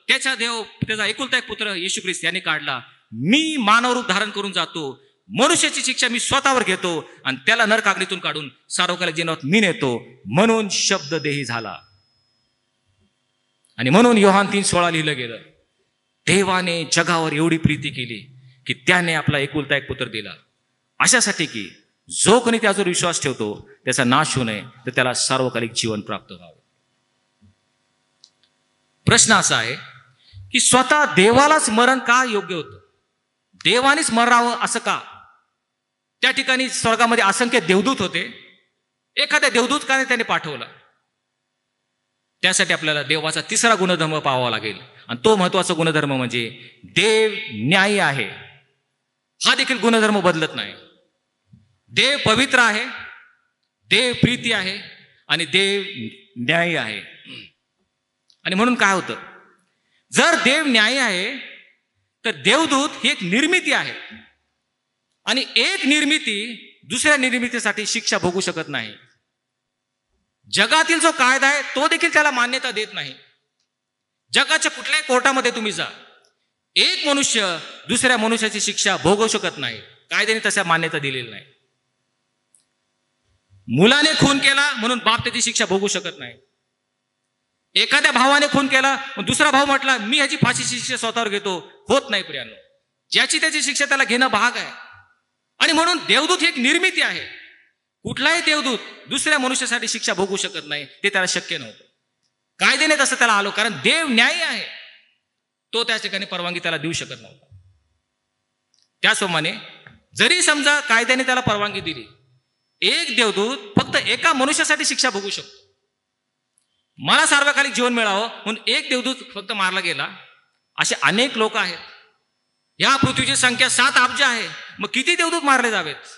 त्याचा एकुलता एक पुत्र येशू ख्रिस्त यांनी काढला. मी मानवरूप धारण करून जातो, मनुष्याची शिक्षा मी स्वतःवर घेतो आणि त्याला नरकाग्नीतून काढून सार्वकालिक जीवनात मी नेतो. म्हणून शब्द देही झाला. आणि म्हणून योहान 3:16 लिहिलं गेलं, देवाने जगावर एवढी प्रीती केली की त्याने आपला एकुलता एक पुत्र दिला, अशासाठी की जो कोणी त्याच्यावर विश्वास ठेवतो त्याचा नाश होऊ नये, तर त्याला सार्वकालिक जीवन प्राप्त व्हावे. प्रश्न असा आहे की स्वतः देवालाच मरण का योग्य होतं? देवानेच मरावं असं का? त्या ठिकाणी स्वर्गामध्ये असंख्य देवदूत होते, एखाद्या देवदूतकाने त्याने पाठवला. त्यासाठी आपल्याला देवाचा तिसरा गुणधर्म पाहावा लागेल, आणि तो महत्वाचा गुणधर्म म्हणजे देव न्यायी आहे. हा देखील गुणधर्म बदलत नाही. देव पवित्र आहे, देव प्रीती आहे आणि देव न्यायी आहे. आणि म्हणून काय होतं, जर देव न्यायी आहे तर देवदूत ही एक निर्मिती आहे, आणि एक निर्मिती दुसऱ्या निर्मितीसाठी शिक्षा भोगू शकत नाही. जगातील जो कायदा आहे तो देखील त्याला मान्यता देत नाही. जगाच्या कुठल्याही कोर्टामध्ये तुम्ही जा, एक मनुष्य दुसऱ्या मनुष्याची शिक्षा भोगवू शकत नाही. कायद्याने तशा मान्यता दिलेली नाही. मुलाने खून केला म्हणून बाप त्याची शिक्षा भोगू शकत नाही. एखाद्या भावाने खून केला, दुसरा भाऊ म्हटला मी ह्याची फाशीची शिक्षा स्वतःवर घेतो, होत नाही प्रियांनो. ज्याची त्याची शिक्षा त्याला घेणं भाग आहे. आणि म्हणून देवदूत ही एक निर्मिती आहे. कुठलाही देवदूत दुसऱ्या मनुष्यासाठी शिक्षा भोगू शकत नाही, ते त्याला शक्य नव्हतं. कायद्याने तसं त्याला आलो, कारण देव न्यायी आहे, तो त्या ठिकाणी परवानगी त्याला देऊ शकत नव्हता. त्याचप्रमाणे जरी समजा कायद्याने त्याला परवानगी दिली, एक देवदूत फक्त एका मनुष्यासाठी शिक्षा भोगू शकतो. मला सार्वकालिक जीवन मिळावं म्हणून एक देवदूत फक्त मारला गेला, असे अनेक लोक आहेत. या पृथ्वीची संख्या 7 अब्ज आहे, मग किती देवदूत मारले जावेत?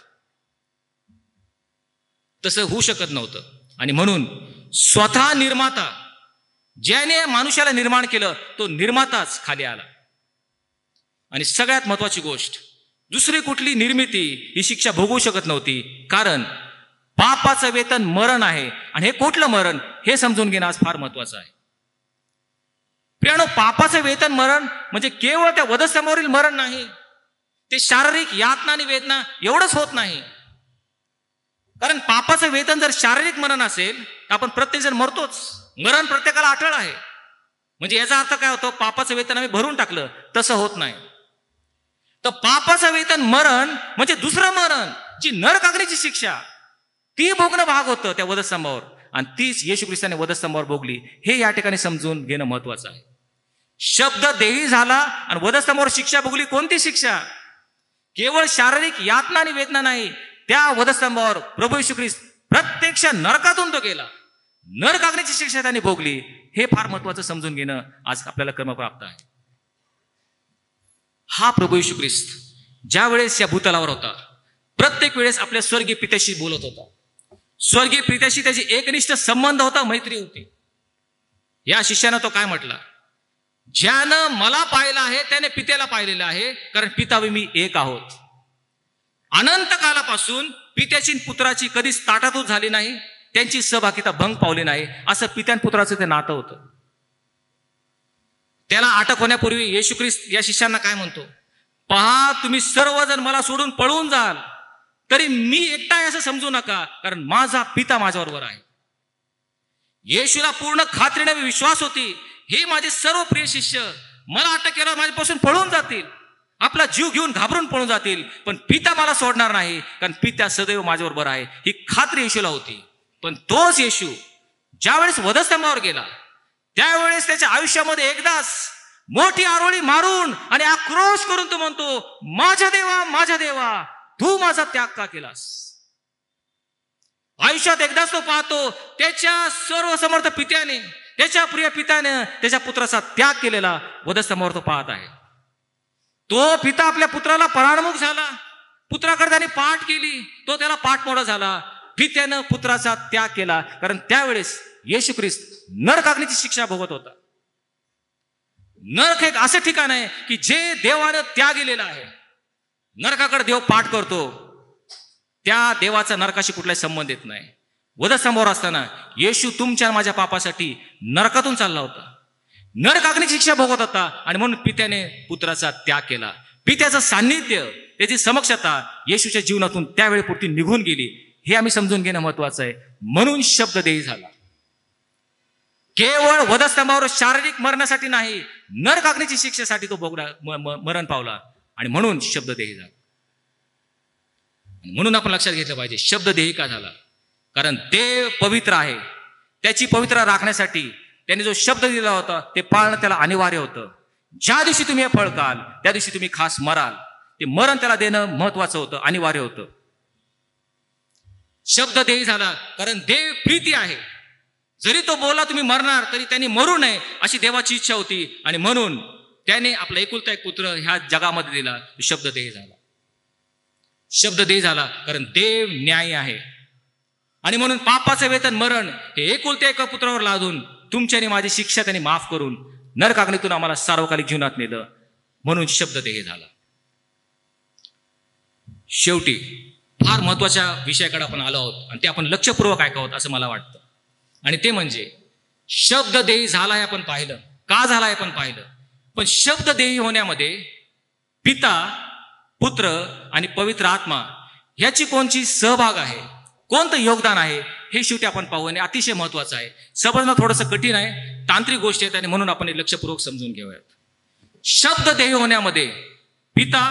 तसं होऊ शकत नव्हतं. आणि म्हणून स्वतः निर्माता, ज्याने मनुष्याला निर्माण केलं, तो निर्माताच खाली आला. आणि सगळ्यात महत्वाची गोष्ट, दुसरी कुठली निर्मिती ही शिक्षा भोगवू शकत नव्हती, कारण पापाचं वेतन मरण आहे. आणि हे कुठलं मरण हे समजून घेणं आज फार महत्वाचं आहे. प्रियानो, पापाचं वेतन मरण म्हणजे केवळ त्या वधस्तंभावरील मरण नाही, ते शारीरिक यातना आणि वेदना एवढंच होत नाही. कारण पापाचं वेतन जर शारीरिक मरण असेल तर आपण प्रत्येक जण मरतोच. मरण प्रत्येकाला अटळ आहे. म्हणजे याचा अर्थ काय होतो? पापाचं वेतन आम्ही भरून टाकलं, तसं होत नाही. तर पापाचं वेतन मरण म्हणजे दुसरं मरण, जी नरकाग्नीची शिक्षा, ती भोगणं भाग होतं त्या वधस्तंभावर, आणि तीच येशू ख्रिस्ताने वधस्तंभावर भोगली. हे या ठिकाणी समजून घेणं महत्वाचं आहे. शब्द देही झाला आणि वधस्तंभावर शिक्षा भोगली. कोणती शिक्षा? केवळ शारीरिक यातना आणि वेदना नाही, त्या वधस्तंभावर प्रभू येशू ख्रिस्त प्रत्यक्ष नरकातून तो गेला, नरकाग्नीची शिक्षा त्यांनी भोगली. हे फार महत्वाचं समजून घेणं आज आपल्याला क्रमप्राप्त आहे. हा प्रभू येशू ख्रिस्त ज्या वेळेस या भूतलावर होता, प्रत्येक वेळेस आपल्या स्वर्गीय पित्याशी बोलत होता. स्वर्गीय पित्याशी त्याची एकनिष्ठ संबंध होता, मैत्री होती. या शिष्यानं तो काय म्हटला? ज्यानं मला पाहिलं आहे त्याने पित्याला पाहिलेलं आहे, कारण पिता व मी एक आहोत. अनंत कालापासून पित्याची पुत्राची कधीच ताटातूट झाली नाही, त्यांची सहभागिता भंग पावली नाही. असं पित्यान पुत्राचं ते नातं होतं. त्याला अटक होण्यापूर्वी येशू ख्रिस्त या शिष्यांना काय म्हणतो? पहा, तुम्ही सर्वजण मला सोडून पळून जाल, तरी मी एकटा आहे असं समजू नका, कारण माझा पिता माझ्याबरोबर आहे. येशूला पूर्ण खात्रीने विश्वास होती, हे माझे सर्व प्रिय शिष्य मला अटक केल्यावर माझ्यापासून पळून जातील, आपला जीव घेऊन घाबरून पळून जातील, पण पिता मला सोडणार नाही, कारण पिता सदैव माझ्याबरोबर आहे. ही खात्री येशूला होती. पण तोच येशू ज्यावेळेस वधस्तंभावर गेला, त्यावेळेस त्याच्या आयुष्यामध्ये एकदाच मोठी आरोळी मारून आणि आक्रोश करून तो म्हणतो, माझ्या देवा, माझ्या देवा, तू माझा त्याग का केलास? आयुष्यात एकदाच तो पाहतो त्याच्या सर्व समर्थ पित्याने, त्याच्या प्रिय पित्याने त्याच्या पुत्राचा त्याग केलेला वधस्तंभावर तो पाहत आहे. तो पिता आपल्या पुत्राला पराणमुख झाला, पुत्राकडे त्याने पाठ केली, तो त्याला पाठमोडा झाला. पित्यानं पुत्राचा त्याग केला, कारण त्यावेळेस येशू ख्रिस्त नरकाग्नीची शिक्षा भोगत होता. नरक एक असं ठिकाण आहे की जे देवानं त्याग केलेलं आहे. नरकाकडे देव पाठ करतो, त्या देवाचा नरकाशी कुठलाही संबंध येत नाही. वधस्तंभावर असताना येशू तुमच्या माझ्या पापासाठी नरकातून चालला होता, नरकाग्नीची शिक्षा भोगत होता, आणि म्हणून पित्याने पुत्राचा त्याग केला. पित्याचं सान्निध्य, त्याची समक्षता येशूच्या जीवनातून त्यावेळेपुरती निघून गेली. हे आम्ही समजून घेणं महत्वाचं आहे. म्हणून शब्द देही झाला. केवळ वधस्तंभावर शारीरिक मरणासाठी नाही, नरकाग्नीची शिक्षेसाठी तो भोगला, मरण पावला, आणि म्हणून शब्द देही झाला. म्हणून आपण लक्षात घेतलं पाहिजे, शब्द देही का झाला? कारण देव पवित्र आहे. त्याची पवित्र राखण्यासाठी त्याने जो शब्द दिला होता ते पाळणं त्याला अनिवार्य होतं. ज्या दिवशी तुम्ही हे फळ खाल त्या दिवशी तुम्ही खास मराल. ते मरण त्याला देणं महत्वाचं होतं, अनिवार्य होतं. शब्द देही झाला कारण देव प्रीती आहे. जरी तो बोला तुम्ही मरणार, तरी त्यांनी मरू नये अशी देवाची इच्छा होती, आणि म्हणून त्याने आपला एकुलता एक पुत्र ह्या जगामध्ये दिला. शब्द देही झाला. शब्द देही झाला कारण देव न्यायी आहे, आणि म्हणून पापाचं वेतन मरण हे एकुलत्या एका पुत्रावर लादून तुमच्या आणि माझी शिक्षा त्यांनी माफ करून नरकाग्नीतून आम्हाला सार्वकालिक जीवनात नेलं. म्हणून शब्द देही झाला. शेवटी फार महत्वाच्या विषयाकडे आपण आलो आहोत, आणि ते आपण लक्षपूर्वक ऐकावं असं मला वाटतं. आणि ते म्हणजे शब्द देही झाला हे आपण पाहिलं, का झाला हे आपण पाहिलं. पण शब्द देही होण्यामध्ये पिता, पुत्र आणि पवित्र आत्मा ह्याची कोणची सहभाग आहे, कोणतं योगदान आहे, हे शेवटी आपण पाहू. आणि अतिशय महत्वाचं आहे. समजणं थोडंसं कठीण आहे, तांत्रिक गोष्टी आहेत, आणि म्हणून आपण लक्षपूर्वक समजून घेऊयात. शब्द देही होण्यामध्ये पिता,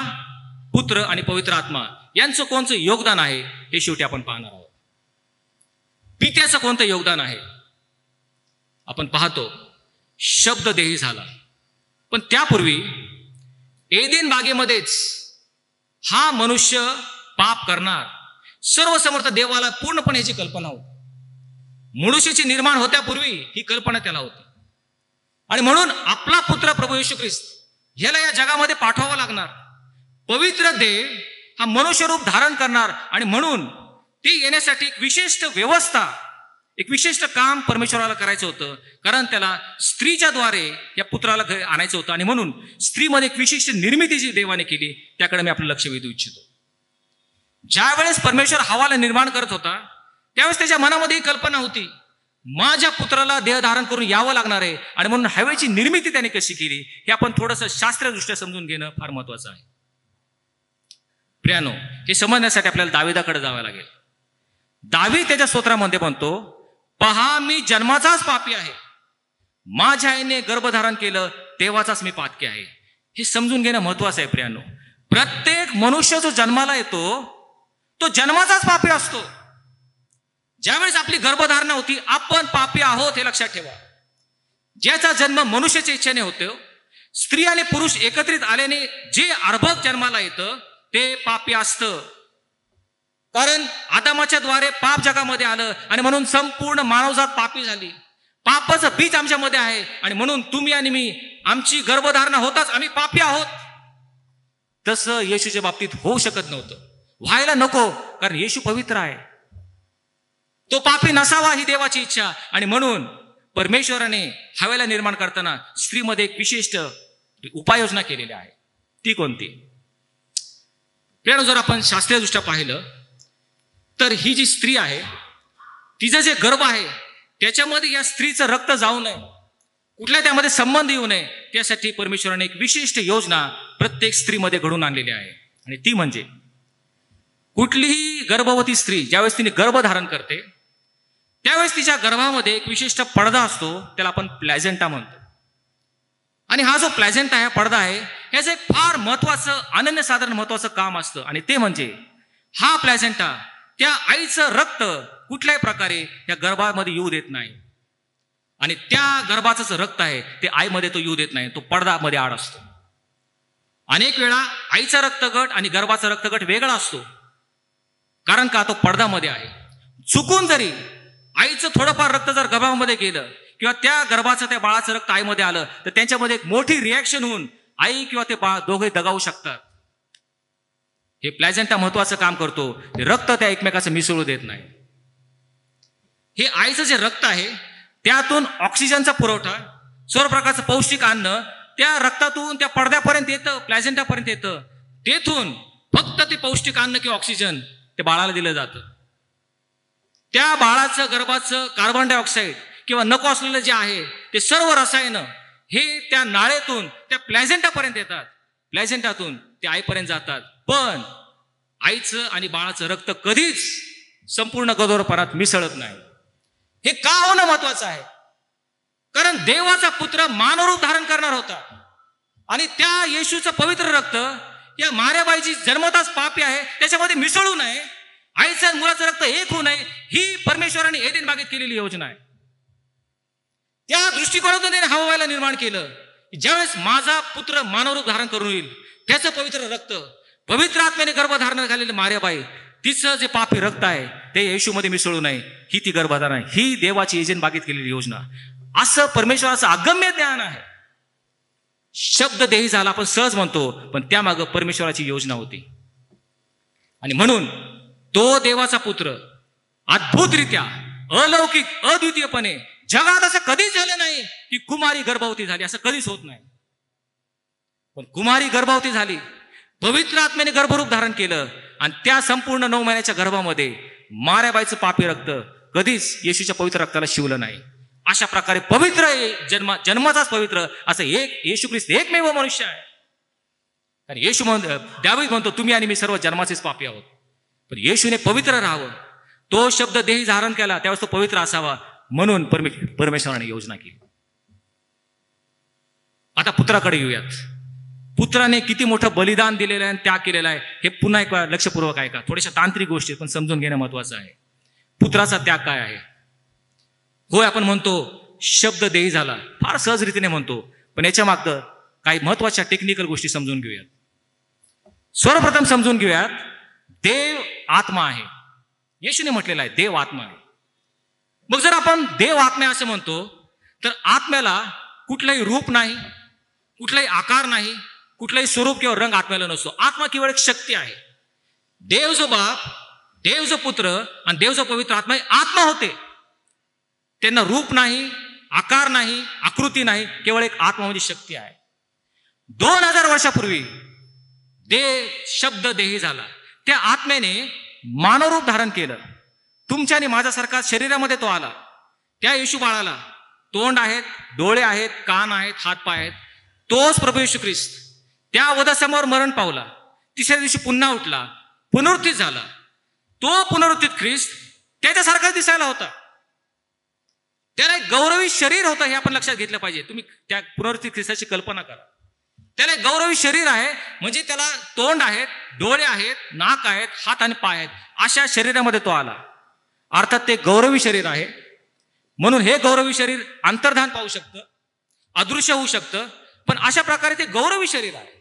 पुत्र आणि पवित्र आत्मा यांचं कोणतं योगदान आहे हे शेवटी आपण पाहणार आहोत. पित्याचं कोणतं योगदान आहे? आपण पाहतो शब्द देही झाला, पण त्यापूर्वी एदेन बागेमध्येच हा मनुष्य पाप करणार, सर्वसमर्थ देवाला पूर्णपणे याची कल्पना होती. मनुष्याची निर्माण होत्यापूर्वी ही कल्पना त्याला होती, आणि म्हणून आपला पुत्र प्रभू येशू ख्रिस्त ह्याला या जगामध्ये पाठवावा लागणार. पवित्र देव हा मनुष्य रूप धारण करणार, आणि म्हणून ते येण्यासाठी एक विशिष्ट व्यवस्था, एक विशिष्ट काम परमेश्वराला करायचं होतं, कारण त्याला स्त्रीच्या द्वारे या पुत्राला आणायचं होतं. आणि म्हणून स्त्रीमध्ये एक विशिष्ट निर्मिती जी देवाने केली त्याकडे मी आपलं लक्ष वेधू इच्छितो. ज्या वेळेस परमेश्वर हवाला निर्माण करत होता त्यावेळेस त्याच्या मनामध्ये ही कल्पना होती, माझ्या पुत्राला देह धारण करून यावं लागणार आहे, आणि म्हणून हवेची निर्मिती त्याने कशी केली हे आपण थोडंसं शास्त्रीयदृष्ट्या समजून घेणं फार महत्वाचं आहे. प्रियानो, हे समजण्यासाठी आपल्याला दाविदाकडे जावं लागेल. दावीद त्याच्या स्तोत्रामध्ये म्हणतो, पहा मी जन्माचाच पापी आहे, माझ्या आईने गर्भधारण केलं तेव्हाचाच मी पातकी आहे. हे समजून घेणं महत्वाचं आहे प्रियांनो. प्रत्येक मनुष्य जो जन्माला येतो तो जन्माचाच पापी असतो. ज्यावेळेस आपली गर्भधारणा होती आपण पापी आहोत हे लक्षात ठेवा. ज्याचा जन्म मनुष्याच्या इच्छेने होतो, स्त्री आणि पुरुष एकत्रित आल्याने जे अर्भक जन्माला येतं ते पापी असतं. कारण आदामाच्या द्वारे पाप जगामध्ये आलं आणि म्हणून संपूर्ण मानवजात पापी झाली. पापाचं बीज आमच्यामध्ये आहे आणि म्हणून तुम्ही आणि मी, आमची गर्भधारणा होताच आम्ही पापी आहोत. तसं येशूच्या बाबतीत होऊ शकत नव्हतं, व्हायला नको, कारण येशू पवित्र आहे. तो पापी नसावा ही देवाची इच्छा. आणि म्हणून परमेश्वराने हवेला निर्माण करताना स्त्रीमध्ये एक विशिष्ट उपाययोजना केलेली आहे. ती कोणती? जर आपण शास्त्रीय दृष्ट्या पाहिलं तर ही जी स्त्री आहे तिचं जे गर्भ आहे त्याच्यामध्ये या स्त्रीचं रक्त जाऊ नये, कुठल्या त्यामध्ये संबंध येऊ नये, त्यासाठी परमेश्वराने एक विशिष्ट योजना प्रत्येक स्त्रीमध्ये घडून आणलेली आहे. आणि ती म्हणजे कुठलीही गर्भवती स्त्री ज्यावेळेस तिने गर्भ धारण करते त्यावेळेस तिच्या गर्भामध्ये एक विशिष्ट पडदा असतो, त्याला आपण प्लॅझेंटा म्हणतो. आणि हा जो प्लॅझेंटा आहे, पडदा आहे, याचं एक फार महत्वाचं अनन्यसाधारण महत्वाचं काम असतं. आणि ते म्हणजे हा प्लॅझेंटा त्या आईचं रक्त कुठल्याही प्रकारे या गर्भामध्ये येऊ देत नाही. आणि त्या गर्भाचं जे रक्त आहे ते आईमध्ये तो येऊ देत नाही, तो पडदामध्ये आड असतो. अनेक वेळा आईचा रक्तगट आणि गर्भाचा रक्तगट वेगळा असतो, कारण का तो पडदामध्ये आहे. चुकून जरी आईचं थोडंफार रक्त जर गर्भामध्ये गेलं किंवा त्या गर्भाचं त्या बाळाचं रक्त आईमध्ये आलं तर त्यांच्यामध्ये एक मोठी रिॲक्शन होऊन आई किंवा ते बाळ दोघे दगावू शकतात. हे प्लॅझेंटा महत्वाचं काम करतो, ते रक्त त्या एकमेकाचं मिसळू देत नाही. हे आईचं जे रक्त आहे त्यातून ऑक्सिजनचा पुरवठा, सर्व प्रकारचं पौष्टिक अन्न त्या रक्तातून त्या पडद्यापर्यंत येतं, प्लॅझेंटापर्यंत येतं. तेथून फक्त ते पौष्टिक अन्न किंवा ऑक्सिजन ते बाळाला दिलं जातं. त्या बाळाचं गर्भाचं कार्बन डायऑक्साईड किंवा नको असलेलं जे आहे ते सर्व रसायनं हे त्या नाळेतून त्या प्लॅझेंटापर्यंत येतात, प्लॅझेंटातून ते आईपर्यंत जातात. पण आईचं आणि बाळाचं रक्त कधीच संपूर्ण गरोदरपणात मिसळत नाही. हे का होणं महत्वाचं आहे? कारण देवाचा पुत्र मानवरूप धारण करणार होता आणि त्या येशूचं पवित्र रक्त या मार्याबाईची जन्मताच पापी आहे त्याच्यामध्ये मिसळू नये, आईचं आणि मुलाचं रक्त एक होऊ नये, ही परमेश्वराने एदेन बागेत केलेली योजना आहे. त्या दृष्टिकोनातून त्याने हवायला निर्माण केलं. ज्यावेळेस माझा पुत्र मानवरूप धारण करून येईल, त्याचं पवित्र रक्त, पवित्र आत्म्याने गर्भधारण झालेलं मार्याबाई, तिचं जे पापी रक्त आहे ते येशूमध्ये मिसळू नये, ही ती गर्भधारण, ही देवाची एजंट बागेत केलेली योजना. असं परमेश्वराचं अगम्य ज्ञान आहे. शब्द देही झाला आपण सहज म्हणतो, पण त्यामागं परमेश्वराची योजना होती. आणि म्हणून तो देवाचा पुत्र अद्भुतरित्या, अलौकिक, अद्वितीयपणे, जगात असं कधीच झालं नाही की कुमारी गर्भवती झाली, असं कधीच होत नाही. पण कुमारी गर्भवती झाली, पवित्र आत्म्याने गर्भरूप धारण केलं आणि त्या संपूर्ण 9 महिन्याच्या गर्भामध्ये मार्याबाईचं पापी रक्त कधीच येशूच्या पवित्र रक्ताला शिवलं नाही. अशा प्रकारे पवित्र जन्माचाच पवित्र असं एक येशू ख्रिस्त एकमेव मनुष्य आहे. आणि येशू दावीद म्हणतो तुम्ही आणि मी सर्व जन्माचेच पापी आहोत, पण येशूने पवित्र राहावं, तो शब्द देही धारण केला त्यावेळेस तो पवित्र असावा, म्हणून परमेश्वराने योजना केली. आता पुत्राकडे येऊयात. पुत्राने किती मोठं बलिदान दिलेलं आहे आणि त्याग केलेला आहे हे पुन्हा एक लक्षपूर्वक ऐका. थोड्याशा तांत्रिक गोष्टी पण समजून घेणं महत्वाचं आहे. पुत्राचा त्याग काय आहे? होय, आपण म्हणतो शब्द देही झाला, फार सहज रीतीने म्हणतो, पण याच्या मागं काही महत्वाच्या टेक्निकल गोष्टी समजून घेऊयात. सर्वप्रथम समजून घेऊयात, देव आत्मा आहे. येशूने म्हटलेलं आहे देव आत्मा आहे. मग जर आपण देव आत्मा असं म्हणतो तर आत्म्याला कुठलाही रूप नाही, कुठलाही आकार नाही, कुठलाही स्वरूप किंवा रंग आत्म्याला नसतो. आत्मा केवळ एक शक्ती आहे. देव जो बाप, देव जो पुत्र आणि देव जो पवित्र आत्मा हे आत्मा होते. त्यांना रूप नाही, आकार नाही, आकृती नाही, केवळ एक आत्मा म्हणजे शक्ती आहे. 2000 वर्षापूर्वी देव शब्द देही झाला, त्या आत्म्याने मानवरूप धारण केलं. तुमच्या आणि माझ्यासारखा शरीरामध्ये तो आला. त्या येशू बाळाला तोंड आहेत, डोळे आहेत, कान आहेत, हातपाय आहेत. तोच प्रभू येशू ख्रिस्त त्या वधासमोर मरण पावला, तिसऱ्या दिवशी पुन्हा उठला, पुनरुत्थित झाला. तो पुनरुत्थित ख्रिस्त त्याच्यासारखा दिसायला होता. त्याला एक गौरवी शरीर होतं हे आपण लक्षात घेतलं पाहिजे. तुम्ही त्या पुनरुत्थित ख्रिस्ताची कल्पना करा. त्याला एक गौरवी शरीर आहे, म्हणजे त्याला तोंड आहेत, डोळे आहेत, नाक आहेत, हात आणि पाय आहेत, अशा शरीरामध्ये तो आला. अर्थात ते गौरवी शरीर आहे. म्हणून हे गौरवी शरीर अंतर्धान पाहू शकतं, अदृश्य होऊ शकतं, पण अशा प्रकारे ते गौरवी शरीर आहे.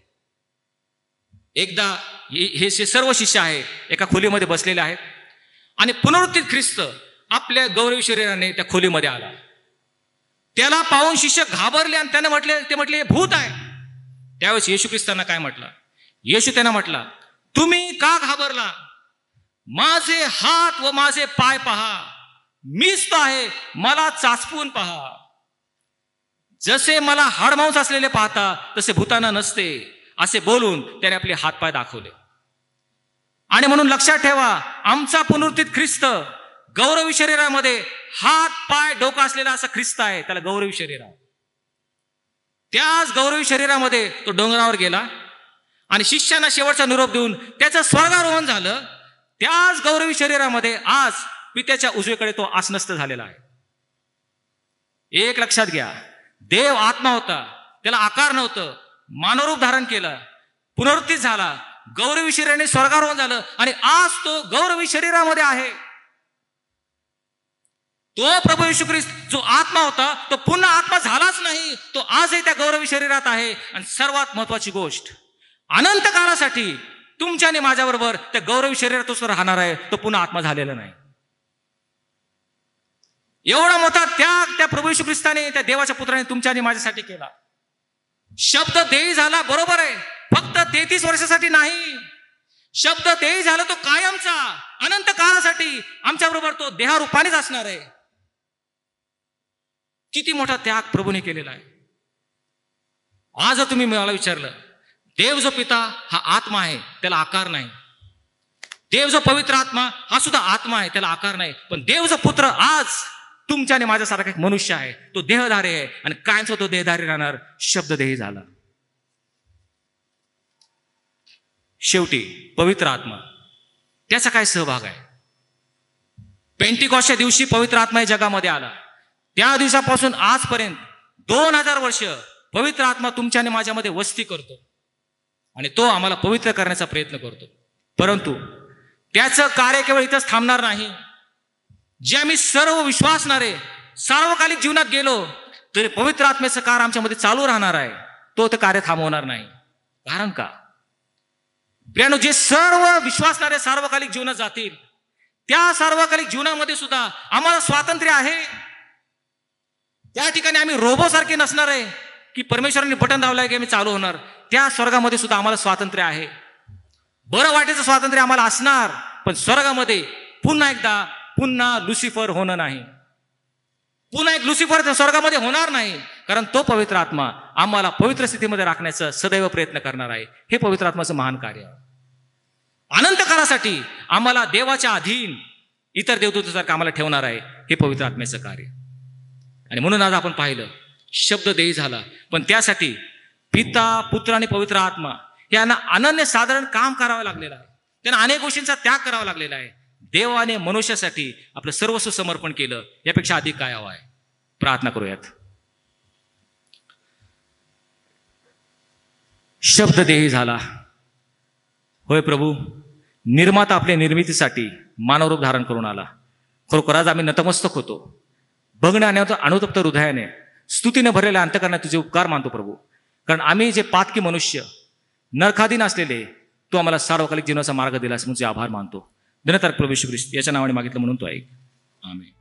एकदा हे सर्व शिष्य आहे एका खोलीमध्ये बसलेले आहेत आणि पुनरुत्थित ख्रिस्त आपल्या गौरवी शरीराने त्या खोलीमध्ये आला. त्याला पाहून शिष्य घाबरले आणि त्याने म्हटले हे भूत आहे. त्यावेळेस येशू ख्रिस्तांना काय म्हटलं? येशू त्यांना म्हटला, तुम्ही का घाबरला? माझे हात व माझे पाय पहा, मीच तो आहे, मला चाचपून पहा. जसे मला हाडमांस असलेले पाहता तसे भूतांना नसते, असे बोलून त्याने आपले हातपाय दाखवले. आणि म्हणून लक्षात ठेवा, आमचा पुनरुत्थित ख्रिस्त गौरवी शरीरामध्ये हात पाय डोकं असलेला असा ख्रिस्त आहे. त्याला गौरवी शरीर आहे. त्याच गौरवी शरीरामध्ये तो डोंगरावर गेला आणि शिष्यांना शेवटचा निरोप देऊन त्याचं स्वर्गारोहण झालं. त्याच गौरवी शरीरामध्ये आज पित्याच्या उजवीकडे तो आसनस्थ झालेला आहे. एक लक्षात घ्या, देव आत्मा होता, त्याला आकार नव्हतं, मानवरूप धारण केलं, पुनरुत्थित झाला, गौरवी शरीराने स्वर्गारोहण झालं आणि आज तो गौरवी शरीरामध्ये आहे. तो प्रभू येशू ख्रिस्त जो आत्मा होता तो पुन्हा आत्मा झालाच नाही, तो आजही त्या गौरवी शरीरात आहे. आणि सर्वात महत्वाची गोष्ट, अनंत काळासाठी तुमच्या आणि माझ्याबरोबर त्या गौरवी शरीरातच राहणार आहे. तो पुन्हा आत्मा झालेला नाही. एवढा मोठा त्याग त्या प्रभू येशू ख्रिस्ताने, त्या देवाच्या पुत्राने तुमच्या आणि माझ्यासाठी केला. शब्द देही झाला, बरोबर आहे, फक्त 33 वर्षासाठी नाही. शब्द देही झाला तो कायमचा, अनंत काळासाठी आमच्या बरोबर तो देहारूपानेच असणार आहे. किती मोठा त्याग प्रभूने केलेला आहे. आज जर तुम्ही मला विचारलं, देव जो पिता हा आत्मा आहे, त्याला आकार नाही. देव जो पवित्र आत्मा हा सुद्धा आत्मा आहे, त्याला आकार नाही. पण देव जो पुत्र आज तुमच्या आणि माझ्यासारखा एक मनुष्य आहे, तो देहधारी आहे आणि कायमचा तो देहधारी राहणार. शब्द देही झाला. शेवटी पवित्र आत्मा, त्याचा काय सहभाग आहे? पेंटिकॉस्टच्या दिवशी पवित्र आत्मा या जगामध्ये आला. त्या दिवसापासून आजपर्यंत 2000 वर्ष पवित्र आत्मा तुमच्या आणि माझ्यामध्ये वस्ती करतो आणि तो आम्हाला पवित्र करण्याचा प्रयत्न करतो. परंतु त्याचं कार्य केवळ इथंच थांबणार नाही. जे आम्ही सर्व विश्वासणारे सार्वकालिक जीवनात गेलो तरी पवित्र आत्म्याचं कार्य आमच्यामध्ये चालू राहणार आहे. तो ते कार्य थांबवणार नाही. कारण का? प्रियानो, जे सर्व विश्वासणारे सार्वकालिक जीवनात जातील त्या सार्वकालिक जीवनामध्ये सुद्धा आम्हाला स्वातंत्र्य आहे. त्या ठिकाणी आम्ही रोबोसारखे नसणार आहे की परमेश्वरांनी बटन दाबलंय की आम्ही चालू होणार. त्या स्वर्गामध्ये सुद्धा आम्हाला स्वातंत्र्य आहे. बरं वाटेचं स्वातंत्र्य आम्हाला असणार, पण स्वर्गामध्ये पुन्हा लुसिफर होणं नाही. पुन्हा एक लुसिफर स्वर्गामध्ये होणार नाही. कारण तो पवित्र आत्मा आम्हाला पवित्र स्थितीमध्ये राखण्याचा सदैव प्रयत्न करणार आहे. हे पवित्र आत्माचं महान कार्य आहे. अनंत काळासाठी आम्हाला देवाच्या अधीन इतर देवदूतासारखं आम्हाला ठेवणार आहे. हे पवित्र आत्म्याचं कार्य. आणि म्हणून आज आपण पाहिलं, शब्द देही झाला, पण त्यासाठी पिता, पुत्र आणि पवित्र आत्मा यांना अनन्यसाधारण काम करावं लागलेलं आहे. त्यांना अनेक गोष्टींचा त्याग करावा लागलेला आहे. देवाने मनुष्यासाठी आपलं सर्वस्व समर्पण केलं. यापेक्षा अधिक काय हवं आहे? प्रार्थना करूयात. शब्द देही झाला. होय प्रभू, निर्माता आपल्या निर्मितीसाठी मानवरूप धारण करून आला. खरोखर आज आम्ही नतमस्तक होतो. बघणं आणि अनुतप्त हृदयाने स्तुतीने भरलेल्या अंतकरणात तुझे उपकार मानतो प्रभू. कारण आम्ही जे पातकी मनुष्य नरकाधीन असलेले, तू आम्हाला सार्वकालिक जीवनाचा मार्ग दिलास म्हणून तुझे आभार मानतो. धन्यवाद प्रभू येशू ख्रिस्त, याच्या नावाने मागितलं म्हणून तो ऐक. आमेन.